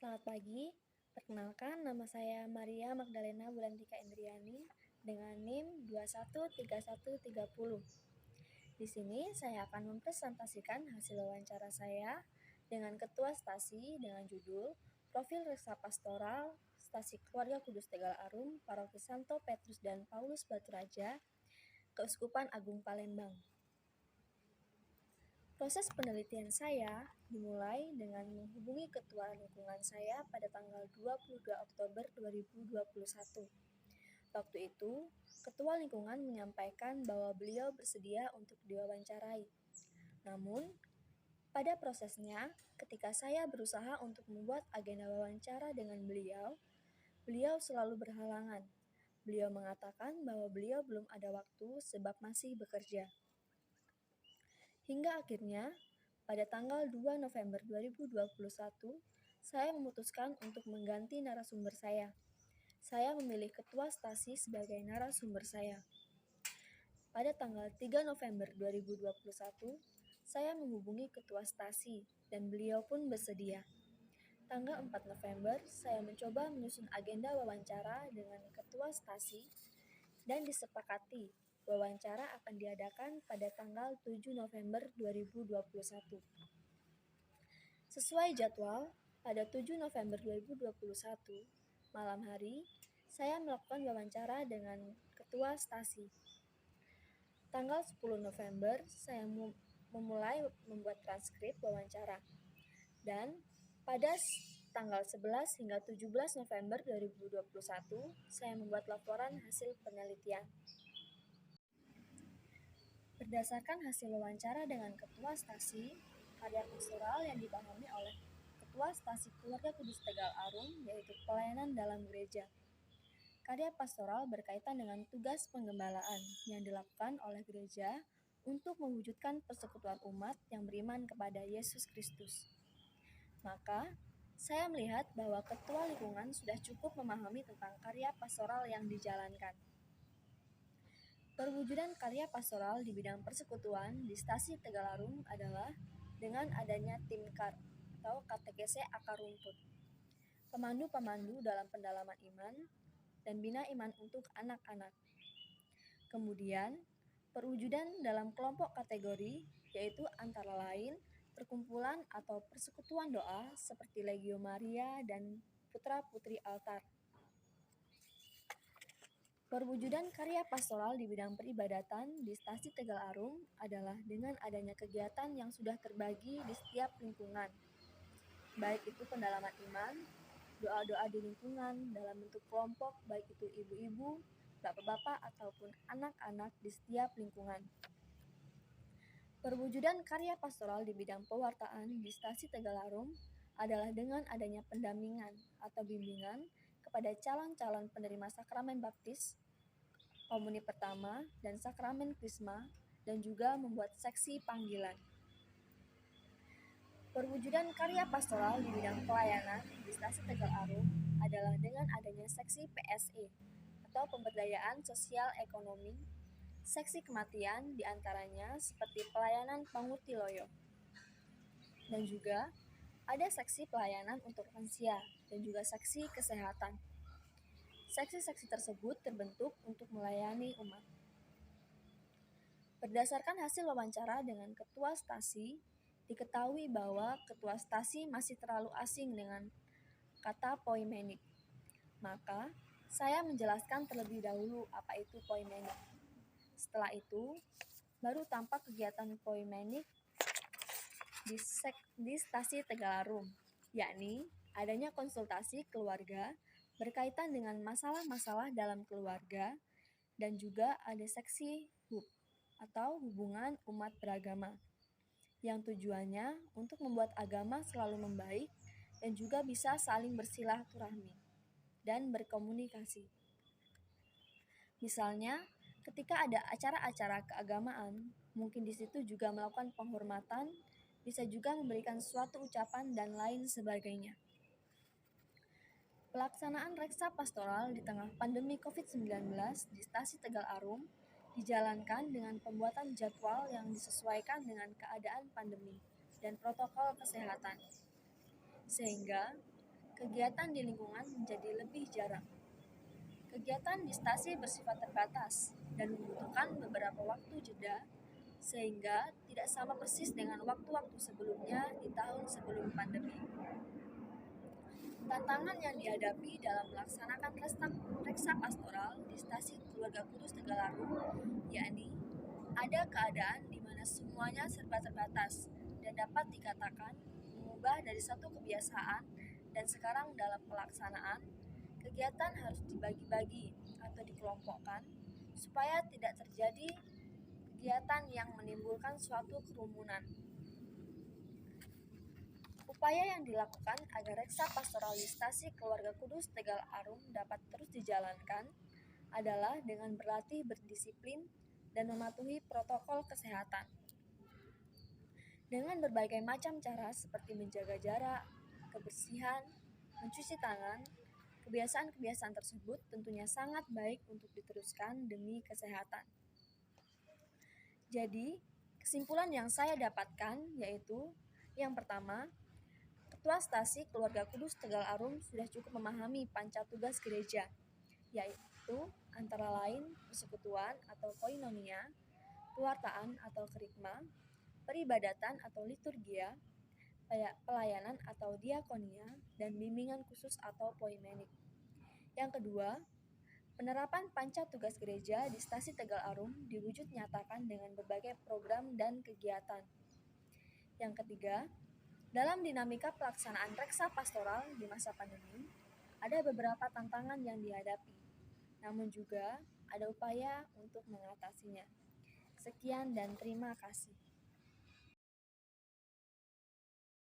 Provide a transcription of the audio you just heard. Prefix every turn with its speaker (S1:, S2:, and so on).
S1: Selamat pagi, perkenalkan nama saya Maria Magdalena Bulantika Indriani dengan NIM 213130. Di sini saya akan mempresentasikan hasil wawancara saya dengan Ketua Stasi dengan judul Profil Resa Pastoral Stasi Keluarga Kudus Tegal Arum, Paroki Santo Petrus dan Paulus Baturaja, Keuskupan Agung Palembang. Proses penelitian saya dimulai dengan menghubungi ketua lingkungan saya pada tanggal 22 Oktober 2021. Waktu itu, ketua lingkungan menyampaikan bahwa beliau bersedia untuk diwawancarai. Namun, pada prosesnya, ketika saya berusaha untuk membuat agenda wawancara dengan beliau selalu berhalangan. Beliau mengatakan bahwa beliau belum ada waktu sebab masih bekerja. Hingga akhirnya, pada tanggal 2 November 2021, saya memutuskan untuk mengganti narasumber saya. Saya memilih Ketua Stasi sebagai narasumber saya. Pada tanggal 3 November 2021, saya menghubungi Ketua Stasi dan beliau pun bersedia. Tanggal 4 November, saya mencoba menyusun agenda wawancara dengan Ketua Stasi dan disepakati wawancara akan diadakan pada tanggal 7 November 2021. Sesuai jadwal, pada 7 November 2021, malam hari, saya melakukan wawancara dengan Ketua Stasi. Tanggal 10 November, saya memulai membuat transkrip wawancara. Dan pada tanggal 11 hingga 17 November 2021, saya membuat laporan hasil penelitian. Berdasarkan hasil wawancara dengan Ketua Stasi, karya pastoral yang dipahami oleh Ketua Stasi Keluarga Kudus Tegal Arum yaitu pelayanan dalam gereja. Karya pastoral berkaitan dengan tugas penggembalaan yang dilakukan oleh gereja untuk mewujudkan persekutuan umat yang beriman kepada Yesus Kristus. Maka, saya melihat bahwa ketua lingkungan sudah cukup memahami tentang karya pastoral yang dijalankan. Perwujudan karya pastoral di bidang persekutuan di Stasi Tegal Arum adalah dengan adanya tim KAR atau katekese akar rumput, pemandu-pemandu dalam pendalaman iman, dan bina iman untuk anak-anak. Kemudian, perwujudan dalam kelompok kategori yaitu antara lain perkumpulan atau persekutuan doa seperti Legio Maria dan Putra-Putri Altar. Perwujudan karya pastoral di bidang peribadatan di Stasi Tegal Arum adalah dengan adanya kegiatan yang sudah terbagi di setiap lingkungan, baik itu pendalaman iman, doa-doa di lingkungan dalam bentuk kelompok, baik itu ibu-ibu, bapak-bapak, ataupun anak-anak di setiap lingkungan. Perwujudan karya pastoral di bidang pewartaan di Stasi Tegal Arum adalah dengan adanya pendampingan atau bimbingan kepada calon-calon penerima sakramen baptis, komuni pertama, dan sakramen krisma, dan juga membuat seksi panggilan. Perwujudan karya pastoral di bidang pelayanan di Stasi Tegal Arum adalah dengan adanya seksi PSE atau pemberdayaan sosial ekonomi, seksi kematian diantaranya seperti pelayanan Panguti Loyo, dan juga ada seksi pelayanan untuk lansia dan juga seksi kesehatan. Seksi-seksi tersebut terbentuk untuk melayani umat. Berdasarkan hasil wawancara dengan Ketua Stasi, diketahui bahwa Ketua Stasi masih terlalu asing dengan kata poimenik. Maka, saya menjelaskan terlebih dahulu apa itu poimenik. Setelah itu, baru tampak kegiatan poimenik di Stasi Tegal Arum, yakni adanya konsultasi keluarga berkaitan dengan masalah-masalah dalam keluarga, dan juga ada seksi HUB atau hubungan umat beragama, yang tujuannya untuk membuat agama selalu membaik dan juga bisa saling bersilaturahmi dan berkomunikasi. Misalnya, ketika ada acara-acara keagamaan, mungkin di situ juga melakukan penghormatan, bisa juga memberikan suatu ucapan dan lain sebagainya. Pelaksanaan reksa pastoral di tengah pandemi COVID-19 di Stasi Tegal Arum dijalankan dengan pembuatan jadwal yang disesuaikan dengan keadaan pandemi dan protokol kesehatan. Sehingga kegiatan di lingkungan menjadi lebih jarang. Kegiatan di stasi bersifat terbatas dan membutuhkan beberapa waktu jeda, sehingga tidak sama persis dengan waktu-waktu sebelumnya di tahun sebelum pandemi. Tantangan yang dihadapi dalam melaksanakan reksa pastoral di stasi Keluarga Kudus Tegalaru, yakni ada keadaan di mana semuanya serba terbatas dan dapat dikatakan mengubah dari satu kebiasaan, dan sekarang dalam pelaksanaan, kegiatan harus dibagi-bagi atau dikelompokkan supaya tidak terjadi kegiatan yang menimbulkan suatu kerumunan. Upaya yang dilakukan agar reksa pastoral di stasi Keluarga Kudus Tegal Arum dapat terus dijalankan adalah dengan berlatih berdisiplin dan mematuhi protokol kesehatan. Dengan berbagai macam cara seperti menjaga jarak, kebersihan, mencuci tangan, kebiasaan-kebiasaan tersebut tentunya sangat baik untuk diteruskan demi kesehatan. Jadi, kesimpulan yang saya dapatkan yaitu, yang pertama, Ketua Stasi Keluarga Kudus Tegal Arum sudah cukup memahami panca tugas gereja, yaitu antara lain persekutuan atau koinonia, pewartaan atau kerikma, peribadatan atau liturgia, pelayanan atau diakonia, dan bimbingan khusus atau poimenik. Yang kedua, penerapan panca tugas gereja di stasi Tegal Arum diwujud nyatakan dengan berbagai program dan kegiatan. Yang ketiga, dalam dinamika pelaksanaan reksa pastoral di masa pandemi, ada beberapa tantangan yang dihadapi, namun juga ada upaya untuk mengatasinya. Sekian dan terima kasih.